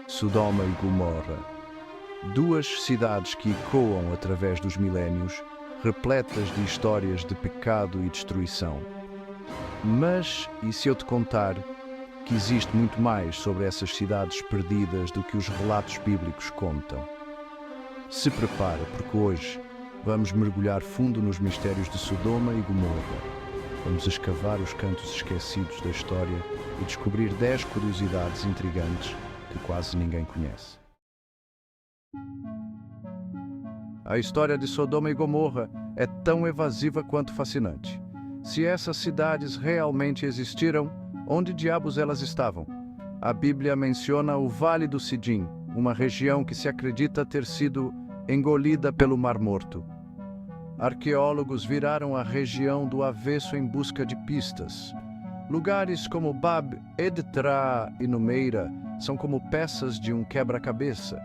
Sodoma e Gomorra. Duas cidades que ecoam através dos milénios, repletas de histórias de pecado e destruição. Mas, e se eu te contar que existe muito mais sobre essas cidades perdidas do que os relatos bíblicos contam? Se prepara, porque hoje vamos mergulhar fundo nos mistérios de Sodoma e Gomorra. Vamos escavar os cantos esquecidos da história e descobrir 10 curiosidades intrigantes que quase ninguém conhece. A história de Sodoma e Gomorra é tão evasiva quanto fascinante. Se essas cidades realmente existiram, onde diabos elas estavam? A Bíblia menciona o Vale do Sidim, uma região que se acredita ter sido engolida pelo Mar Morto. Arqueólogos viraram a região do avesso em busca de pistas. Lugares como Bab Edtra e Numeira são como peças de um quebra-cabeça.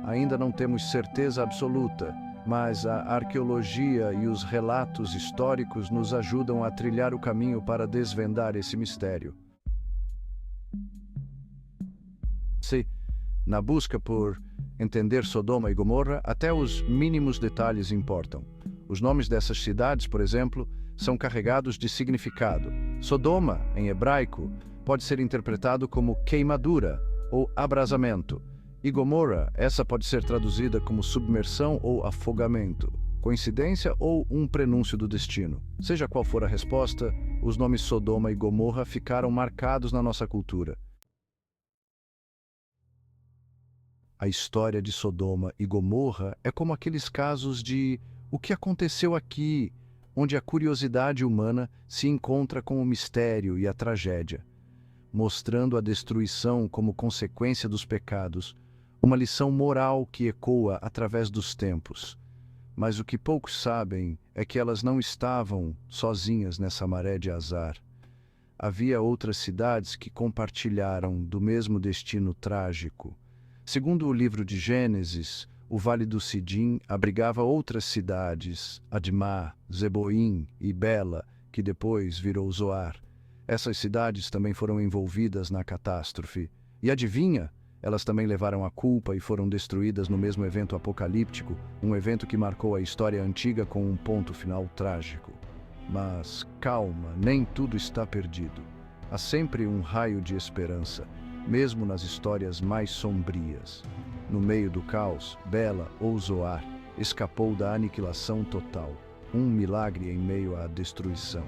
Ainda não temos certeza absoluta, mas a arqueologia e os relatos históricos nos ajudam a trilhar o caminho para desvendar esse mistério. Na busca por entender Sodoma e Gomorra, até os mínimos detalhes importam. Os nomes dessas cidades, por exemplo, são carregados de significado. Sodoma, em hebraico, pode ser interpretado como queimadura ou abrasamento. E Gomorra, essa pode ser traduzida como submersão ou afogamento. Coincidência ou um prenúncio do destino? Seja qual for a resposta, os nomes Sodoma e Gomorra ficaram marcados na nossa cultura. A história de Sodoma e Gomorra é como aqueles casos de o que aconteceu aqui, onde a curiosidade humana se encontra com o mistério e a tragédia, mostrando a destruição como consequência dos pecados, uma lição moral que ecoa através dos tempos. Mas o que poucos sabem é que elas não estavam sozinhas nessa maré de azar. Havia outras cidades que compartilharam do mesmo destino trágico. Segundo o livro de Gênesis, o Vale do Sidim abrigava outras cidades, Admá, Zeboim e Bela, que depois virou Zoar. Essas cidades também foram envolvidas na catástrofe. E adivinha? Elas também levaram a culpa e foram destruídas no mesmo evento apocalíptico, um evento que marcou a história antiga com um ponto final trágico. Mas calma, nem tudo está perdido. Há sempre um raio de esperança, mesmo nas histórias mais sombrias. No meio do caos, Bela, ou Zoar, escapou da aniquilação total, um milagre em meio à destruição.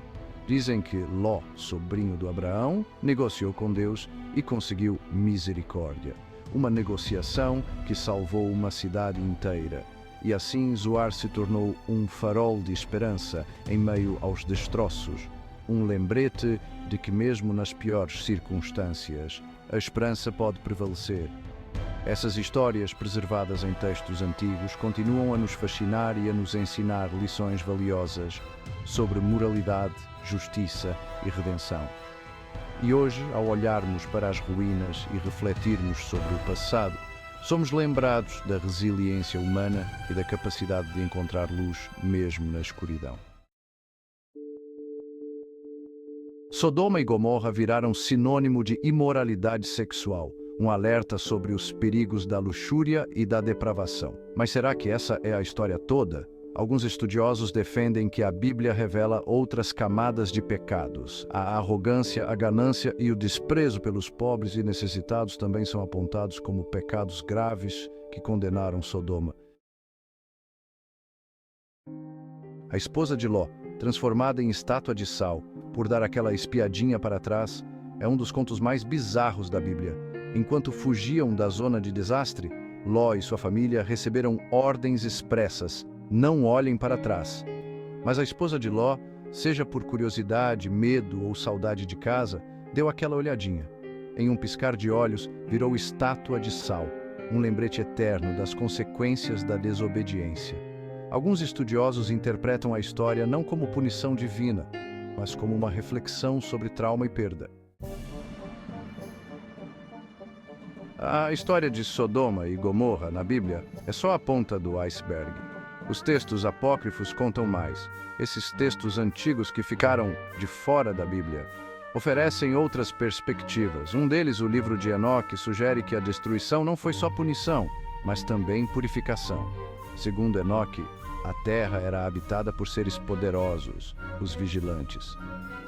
Dizem que Ló, sobrinho do Abraão, negociou com Deus e conseguiu misericórdia. Uma negociação que salvou uma cidade inteira. E assim Zoar se tornou um farol de esperança em meio aos destroços. Um lembrete de que mesmo nas piores circunstâncias, a esperança pode prevalecer. Essas histórias, preservadas em textos antigos, continuam a nos fascinar e a nos ensinar lições valiosas sobre moralidade, justiça e redenção. E hoje, ao olharmos para as ruínas e refletirmos sobre o passado, somos lembrados da resiliência humana e da capacidade de encontrar luz mesmo na escuridão. Sodoma e Gomorra viraram sinônimo de imoralidade sexual, um alerta sobre os perigos da luxúria e da depravação. Mas será que essa é a história toda? Alguns estudiosos defendem que a Bíblia revela outras camadas de pecados. A arrogância, a ganância e o desprezo pelos pobres e necessitados também são apontados como pecados graves que condenaram Sodoma. A esposa de Ló, transformada em estátua de sal, por dar aquela espiadinha para trás, é um dos contos mais bizarros da Bíblia. Enquanto fugiam da zona de desastre, Ló e sua família receberam ordens expressas: não olhem para trás. Mas a esposa de Ló, seja por curiosidade, medo ou saudade de casa, deu aquela olhadinha. Em um piscar de olhos, virou estátua de sal, um lembrete eterno das consequências da desobediência. Alguns estudiosos interpretam a história não como punição divina, mas como uma reflexão sobre trauma e perda. A história de Sodoma e Gomorra na Bíblia é só a ponta do iceberg. Os textos apócrifos contam mais. Esses textos antigos que ficaram de fora da Bíblia oferecem outras perspectivas. Um deles, o livro de Enoque, sugere que a destruição não foi só punição, mas também purificação. Segundo Enoque, a terra era habitada por seres poderosos, os vigilantes.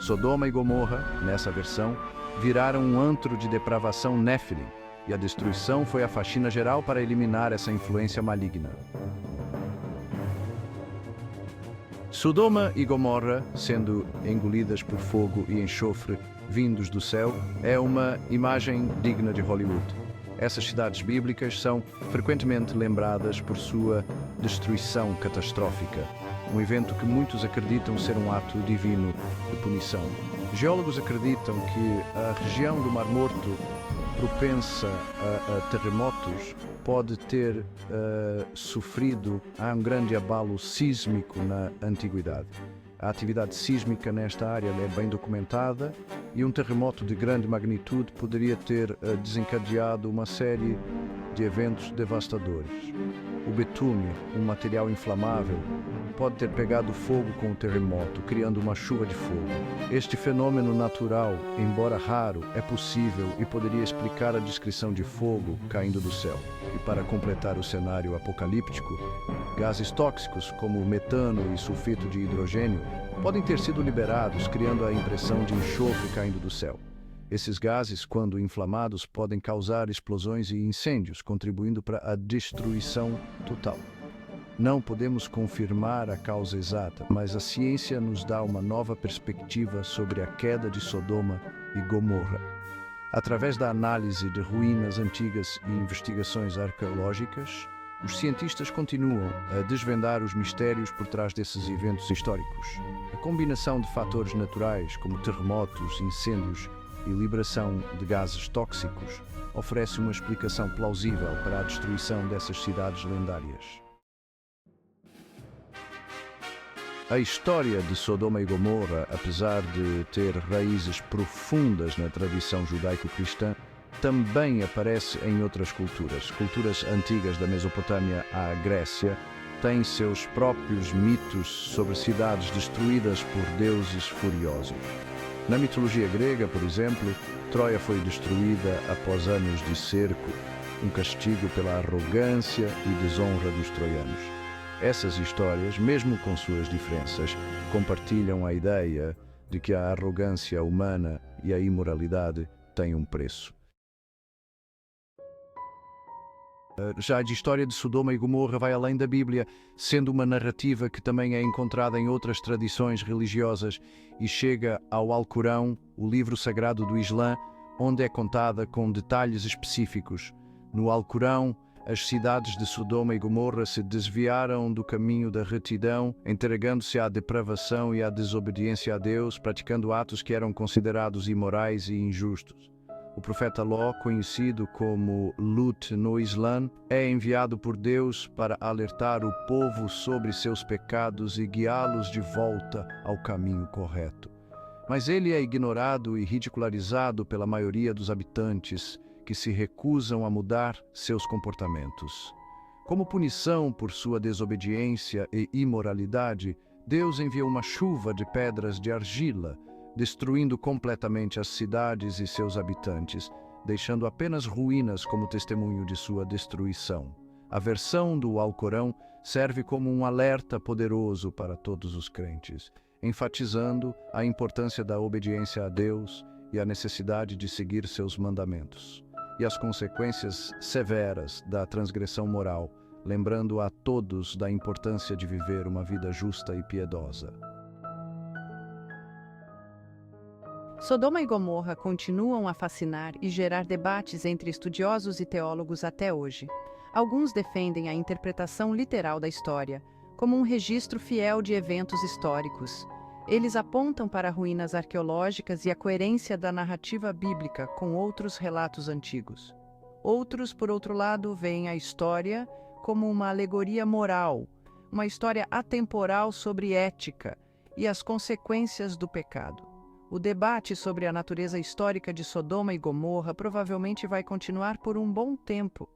Sodoma e Gomorra, nessa versão, viraram um antro de depravação néfilim, e a destruição foi a faxina geral para eliminar essa influência maligna. Sodoma e Gomorra, sendo engolidas por fogo e enxofre vindos do céu, é uma imagem digna de Hollywood. Essas cidades bíblicas são frequentemente lembradas por sua destruição catastrófica, um evento que muitos acreditam ser um ato divino de punição. Geólogos acreditam que a região do Mar Morto, propensa a terremotos, pode ter sofrido um grande abalo sísmico na antiguidade. A atividade sísmica nesta área é bem documentada e um terremoto de grande magnitude poderia ter desencadeado uma série de eventos devastadores. O betume, um material inflamável, pode ter pegado fogo com o terremoto, criando uma chuva de fogo. Este fenômeno natural, embora raro, é possível e poderia explicar a descrição de fogo caindo do céu. E para completar o cenário apocalíptico, gases tóxicos como o metano e sulfito de hidrogênio podem ter sido liberados, criando a impressão de enxofre caindo do céu. Esses gases, quando inflamados, podem causar explosões e incêndios, contribuindo para a destruição total. Não podemos confirmar a causa exata, mas a ciência nos dá uma nova perspectiva sobre a queda de Sodoma e Gomorra. Através da análise de ruínas antigas e investigações arqueológicas, os cientistas continuam a desvendar os mistérios por trás desses eventos históricos. A combinação de fatores naturais, como terremotos, incêndios e liberação de gases tóxicos, oferece uma explicação plausível para a destruição dessas cidades lendárias. A história de Sodoma e Gomorra, apesar de ter raízes profundas na tradição judaico-cristã, também aparece em outras culturas. Culturas antigas da Mesopotâmia à Grécia têm seus próprios mitos sobre cidades destruídas por deuses furiosos. Na mitologia grega, por exemplo, Troia foi destruída após anos de cerco, um castigo pela arrogância e desonra dos troianos. Essas histórias, mesmo com suas diferenças, compartilham a ideia de que a arrogância humana e a imoralidade têm um preço. Já a história de Sodoma e Gomorra vai além da Bíblia, sendo uma narrativa que também é encontrada em outras tradições religiosas e chega ao Alcorão, o livro sagrado do Islã, onde é contada com detalhes específicos. No Alcorão, as cidades de Sodoma e Gomorra se desviaram do caminho da retidão, entregando-se à depravação e à desobediência a Deus, praticando atos que eram considerados imorais e injustos. O profeta Ló, conhecido como Lut no Islã, é enviado por Deus para alertar o povo sobre seus pecados e guiá-los de volta ao caminho correto. Mas ele é ignorado e ridicularizado pela maioria dos habitantes, que se recusam a mudar seus comportamentos. Como punição por sua desobediência e imoralidade, Deus envia uma chuva de pedras de argila, destruindo completamente as cidades e seus habitantes, deixando apenas ruínas como testemunho de sua destruição. A versão do Alcorão serve como um alerta poderoso para todos os crentes, enfatizando a importância da obediência a Deus e a necessidade de seguir seus mandamentos, e as consequências severas da transgressão moral, lembrando a todos da importância de viver uma vida justa e piedosa. Sodoma e Gomorra continuam a fascinar e gerar debates entre estudiosos e teólogos até hoje. Alguns defendem a interpretação literal da história, como um registro fiel de eventos históricos. Eles apontam para ruínas arqueológicas e a coerência da narrativa bíblica com outros relatos antigos. Outros, por outro lado, veem a história como uma alegoria moral, uma história atemporal sobre ética e as consequências do pecado. O debate sobre a natureza histórica de Sodoma e Gomorra provavelmente vai continuar por um bom tempo.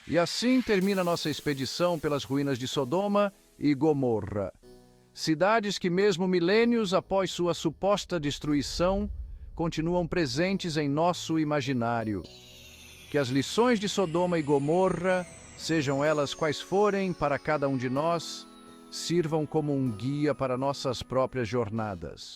E assim termina nossa expedição pelas ruínas de Sodoma e Gomorra. Cidades que, mesmo milênios após sua suposta destruição, continuam presentes em nosso imaginário. Que as lições de Sodoma e Gomorra, sejam elas quais forem para cada um de nós, sirvam como um guia para nossas próprias jornadas.